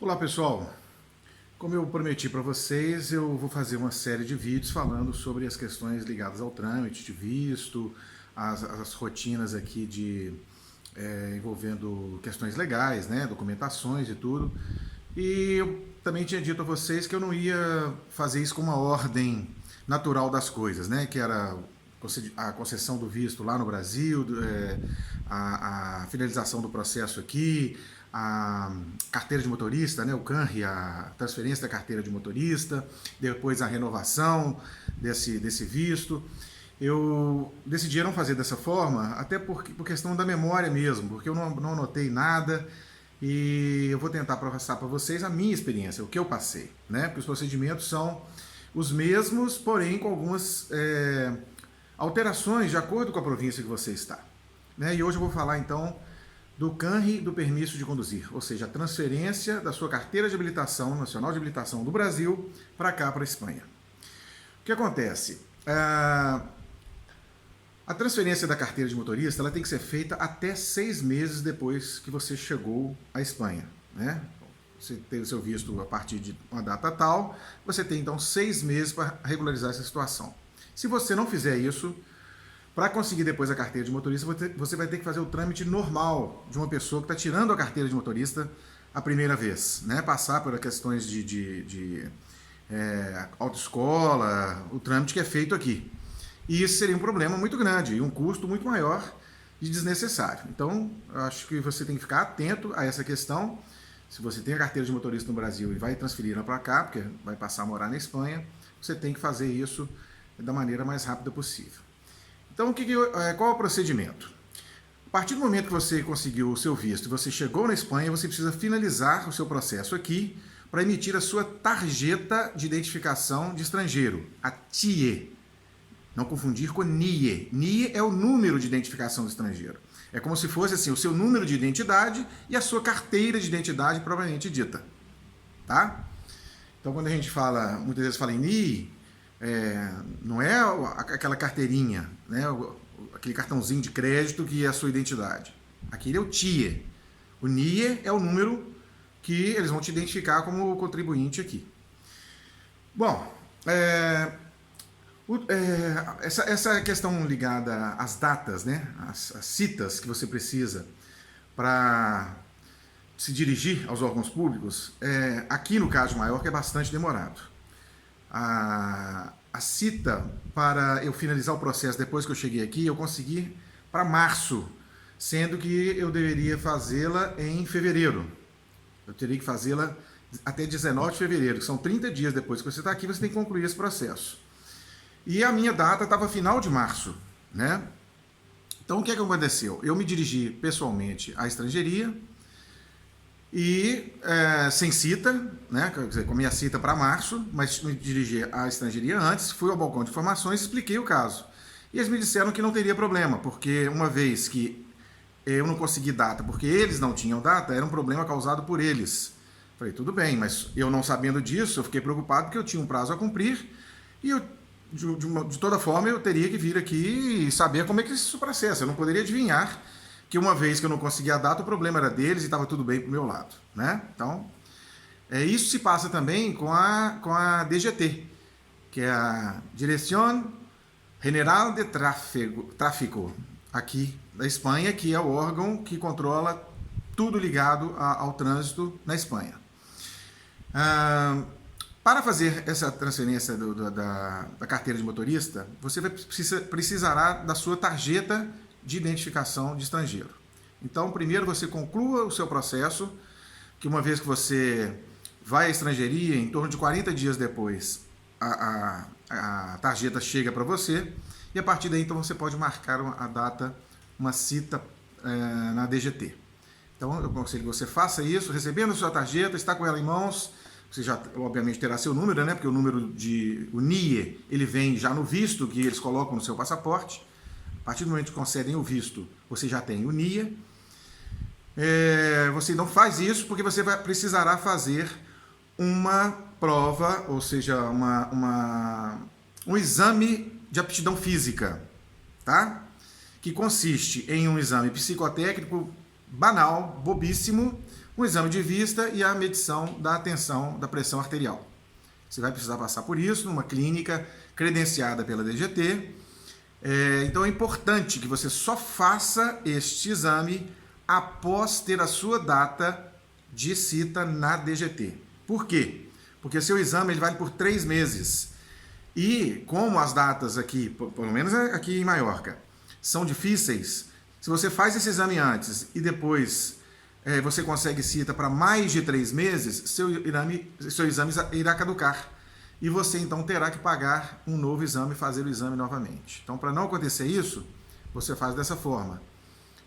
Olá pessoal, como eu prometi para vocês, eu vou fazer uma série de vídeos falando sobre as questões ligadas ao trâmite de visto, as rotinas aqui envolvendo questões legais, né, documentações e tudo. E eu também tinha dito a vocês que eu não ia fazer isso com uma ordem natural das coisas, né, que era a concessão do visto lá no Brasil, a finalização do processo aqui, a carteira de motorista, né, o CANRE, a transferência da carteira de motorista, depois a renovação desse visto. Eu decidi não fazer dessa forma, até por questão da memória mesmo, porque eu não anotei nada e eu vou tentar passar para vocês a minha experiência, o que eu passei, né? Porque os procedimentos são os mesmos, porém com algumas alterações de acordo com a província que você está, né? E hoje eu vou falar então do CANRE do permisso de conduzir, ou seja, a transferência da sua carteira de habilitação, nacional de habilitação do Brasil, para cá, para a Espanha. O que acontece? A transferência da carteira de motorista ela tem que ser feita até 6 meses depois que você chegou à Espanha, né? Você teve o seu visto a partir de uma data tal, você tem então 6 meses para regularizar essa situação. Se você não fizer isso, para conseguir depois a carteira de motorista, você vai ter que fazer o trâmite normal de uma pessoa que está tirando a carteira de motorista a primeira vez, né? Passar por questões de autoescola, o trâmite que é feito aqui. E isso seria um problema muito grande e um custo muito maior e desnecessário. Então, eu acho que você tem que ficar atento a essa questão. Se você tem a carteira de motorista no Brasil e vai transferi-la para cá, porque vai passar a morar na Espanha, você tem que fazer isso da maneira mais rápida possível. Então, qual é o procedimento? A partir do momento que você conseguiu o seu visto e você chegou na Espanha, você precisa finalizar o seu processo aqui para emitir a sua tarjeta de identificação de estrangeiro, a TIE. Não confundir com NIE. NIE é o número de identificação do estrangeiro. É como se fosse assim, o seu número de identidade e a sua carteira de identidade propriamente dita. Tá? Então, quando a gente fala, muitas vezes fala em NIE, não é aquela carteirinha, né, aquele cartãozinho de crédito que é a sua identidade. Aquele é o TIE. O NIE é o número que eles vão te identificar como contribuinte aqui. Bom, essa questão ligada às datas, né, as citas que você precisa para se dirigir aos órgãos públicos, aqui no caso maior, que é bastante demorado. A cita para eu finalizar o processo depois que eu cheguei aqui, eu consegui para março, sendo que eu deveria fazê-la em fevereiro. Eu teria que fazê-la até 19 de fevereiro, que são 30 dias depois que você está aqui, você tem que concluir esse processo. E a minha data estava final de março, né? Então o que aconteceu? Eu me dirigi pessoalmente à estrangeiria, e sem cita, né, quer dizer, com a minha cita para março, mas me dirigi à estrangeiria antes, fui ao balcão de informações e expliquei o caso. E eles me disseram que não teria problema, porque uma vez que eu não consegui data, porque eles não tinham data, era um problema causado por eles. Falei, tudo bem, mas eu não sabendo disso, eu fiquei preocupado porque eu tinha um prazo a cumprir e eu, de toda forma eu teria que vir aqui e saber como é que isso processa. Eu não poderia adivinhar que uma vez que eu não conseguia a data, o problema era deles e estava tudo bem para o meu lado, né? Então, isso se passa também com a DGT, que é a Direção General de Tráfico, aqui da Espanha, que é o órgão que controla tudo ligado ao trânsito na Espanha. Para fazer essa transferência da carteira de motorista, você precisará da sua tarjeta de identificação de estrangeiro. Então, primeiro você conclua o seu processo, que uma vez que você vai à estrangeiria, em torno de 40 dias depois, a tarjeta chega para você, e a partir daí, então, você pode marcar a data, uma cita na DGT. Então, eu aconselho que você faça isso, recebendo a sua tarjeta, está com ela em mãos, você já, obviamente, terá seu número, né? Porque o número o NIE, ele vem já no visto que eles colocam no seu passaporte. A partir do momento que concedem o visto, você já tem o NIE. Você não faz isso porque você precisará fazer uma prova, ou seja, um exame de aptidão física, tá? Que consiste em um exame psicotécnico banal, bobíssimo, um exame de vista e a medição da tensão da pressão arterial. Você vai precisar passar por isso numa clínica credenciada pela DGT. Então é importante que você só faça este exame após ter a sua data de cita na DGT. Por quê? Porque seu exame ele vale por 3 meses. E como as datas aqui, pelo menos aqui em Maiorca, são difíceis, se você faz esse exame antes e depois você consegue cita para mais de 3 meses, seu exame irá caducar. E você então terá que pagar um novo exame e fazer o exame novamente. Então, para não acontecer isso, você faz dessa forma.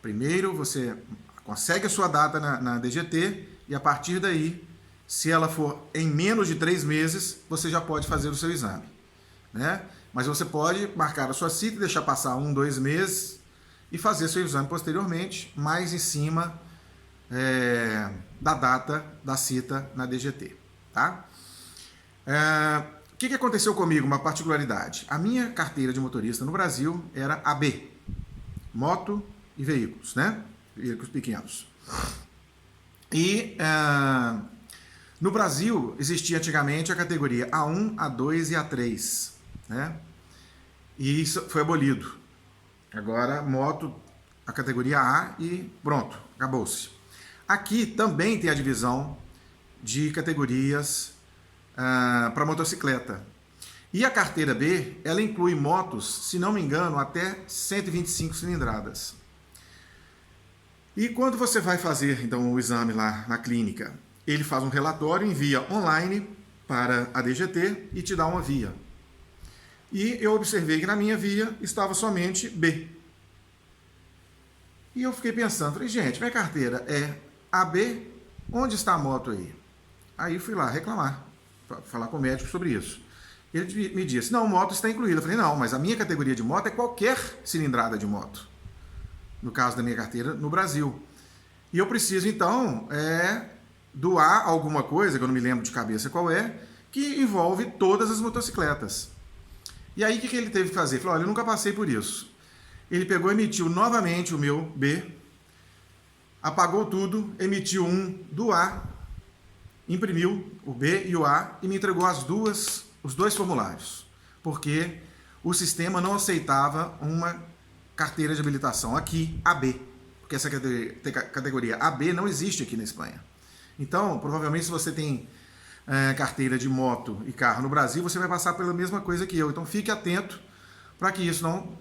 Primeiro, você consegue a sua data na DGT e a partir daí, se ela for em menos de 3 meses, você já pode fazer o seu exame, né? Mas você pode marcar a sua cita, deixar passar 1, 2 meses e fazer seu exame posteriormente, mais em cima da data da cita na DGT, tá? O que aconteceu comigo? Uma particularidade. A minha carteira de motorista no Brasil era AB, moto e veículos, né? Veículos pequenos. E no Brasil existia antigamente a categoria A1, A2 e A3, né? E isso foi abolido. Agora, moto, a categoria A e pronto, acabou-se. Aqui também tem a divisão de categorias para motocicleta. E a carteira B, ela inclui motos, se não me engano, até 125 cilindradas. E quando você vai fazer então o exame lá na clínica, ele faz um relatório, envia online para a DGT e te dá uma via. E eu observei que na minha via estava somente B. E eu fiquei pensando, falei, gente, minha carteira é AB, onde está a moto aí? Aí fui lá reclamar, falar com o médico sobre isso. Ele me disse, não, moto está incluída. Eu falei, não, mas a minha categoria de moto é qualquer cilindrada de moto. No caso da minha carteira, no Brasil. E eu preciso, então, doar alguma coisa, que eu não me lembro de cabeça qual que envolve todas as motocicletas. E aí, o que ele teve que fazer? Ele falou, olha, eu nunca passei por isso. Ele pegou e emitiu novamente o meu B, apagou tudo, emitiu um do A, imprimiu o B e o A e me entregou os dois formulários, porque o sistema não aceitava uma carteira de habilitação aqui, AB, porque essa categoria AB não existe aqui na Espanha. Então, provavelmente, se você tem carteira de moto e carro no Brasil, você vai passar pela mesma coisa que eu. Então, fique atento para que isso não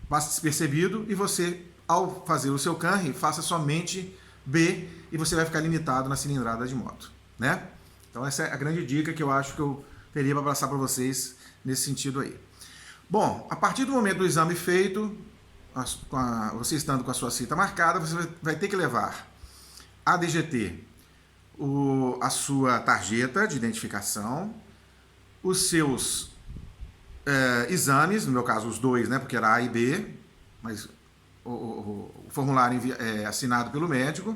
passe despercebido e você, ao fazer o seu CANRE, faça somente B e você vai ficar limitado na cilindrada de moto, né? Então essa é a grande dica que eu acho que eu teria para passar para vocês nesse sentido aí. Bom, a partir do momento do exame feito, você estando com a sua cita marcada, você vai ter que levar à DGT a sua tarjeta de identificação, os seus exames, no meu caso os dois, né, porque era A e B, mas o formulário assinado pelo médico,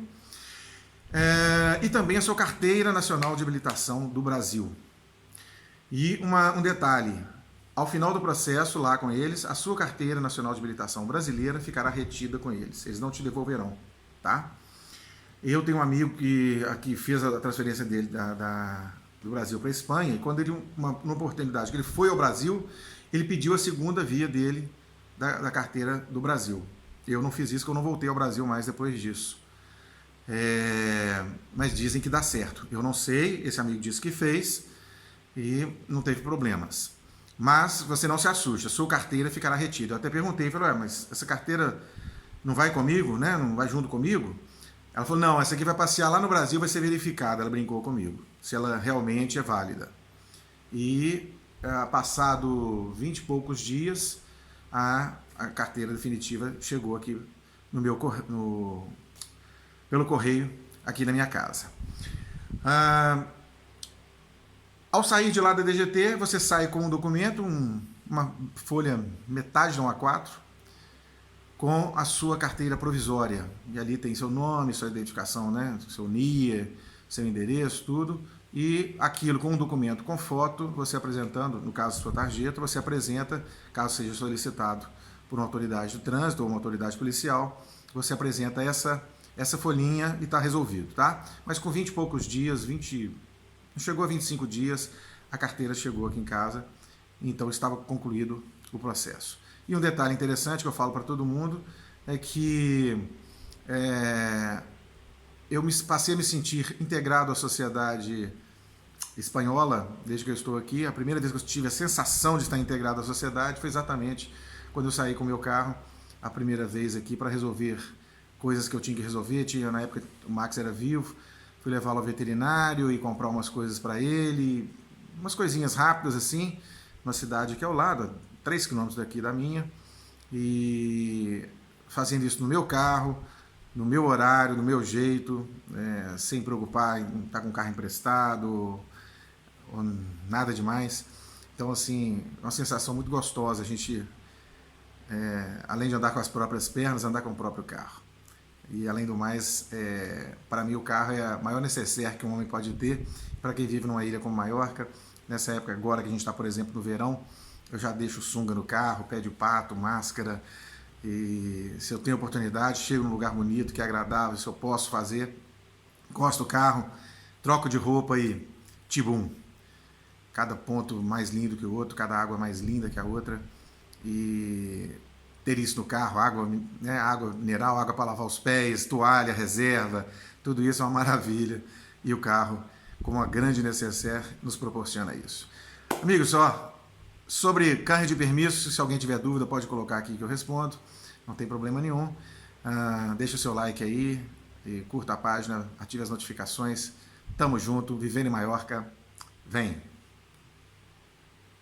e também a sua carteira nacional de habilitação do Brasil. E um detalhe, ao final do processo lá com eles, a sua carteira nacional de habilitação brasileira ficará retida com eles, eles não te devolverão, tá? Eu tenho um amigo que fez a transferência dele do Brasil para a Espanha, e quando ele, numa oportunidade que ele foi ao Brasil, ele pediu a segunda via dele da carteira do Brasil. Eu não fiz isso, porque eu não voltei ao Brasil mais depois disso. Mas dizem que dá certo. Eu não sei, esse amigo disse que fez e não teve problemas. Mas você não se assuste, a sua carteira ficará retida. Eu até perguntei, falei, mas essa carteira não vai comigo, né? Não vai junto comigo? Ela falou, não, essa aqui vai passear lá no Brasil, vai ser verificada. Ela brincou comigo, se ela realmente é válida. E passado 20 e poucos dias, a carteira definitiva chegou aqui pelo correio aqui na minha casa. Ao sair de lá da DGT, você sai com um documento, uma folha metade de um A4, com a sua carteira provisória. E ali tem seu nome, sua identificação, né? Seu NIE, seu endereço, tudo. E aquilo com um documento com foto, você apresentando, no caso sua tarjeta, você apresenta, caso seja solicitado por uma autoridade do trânsito ou uma autoridade policial, você apresenta essa folhinha e está resolvido, tá? Mas com 20 e poucos dias, não chegou a 25 dias, a carteira chegou aqui em casa, então estava concluído o processo. E um detalhe interessante que eu falo para todo mundo é que eu passei a me sentir integrado à sociedade espanhola desde que eu estou aqui. A primeira vez que eu tive a sensação de estar integrado à sociedade foi exatamente quando eu saí com o meu carro, a primeira vez aqui, para resolver coisas que eu tinha que resolver. Na época o Max era vivo, fui levá-lo ao veterinário e comprar umas coisas para ele, umas coisinhas rápidas assim, numa cidade aqui ao lado, 3 quilômetros daqui da minha, e fazendo isso no meu carro, no meu horário, do meu jeito, sem preocupar em estar com o carro emprestado, ou nada demais. Então, assim, é uma sensação muito gostosa a gente, além de andar com as próprias pernas, andar com o próprio carro. E, além do mais, para mim o carro é a maior necessaire que um homem pode ter, para quem vive numa ilha como Maiorca. Nessa época agora que a gente está, por exemplo, no verão, eu já deixo sunga no carro, pé de pato, máscara, e se eu tenho oportunidade, chego num lugar bonito, que é agradável, se eu posso fazer, encosto o carro, troco de roupa e tibum. Cada ponto mais lindo que o outro, cada água mais linda que a outra. E ter isso no carro, água, né, água mineral, água para lavar os pés, toalha, reserva, tudo isso é uma maravilha. E o carro, como uma grande necessaire, nos proporciona isso. Amigos, sobre carne de permisso, se alguém tiver dúvida, pode colocar aqui que eu respondo. Não tem problema nenhum. Deixa o seu like aí, e curta a página, ative as notificações. Tamo junto, vivendo em Maiorca, vem!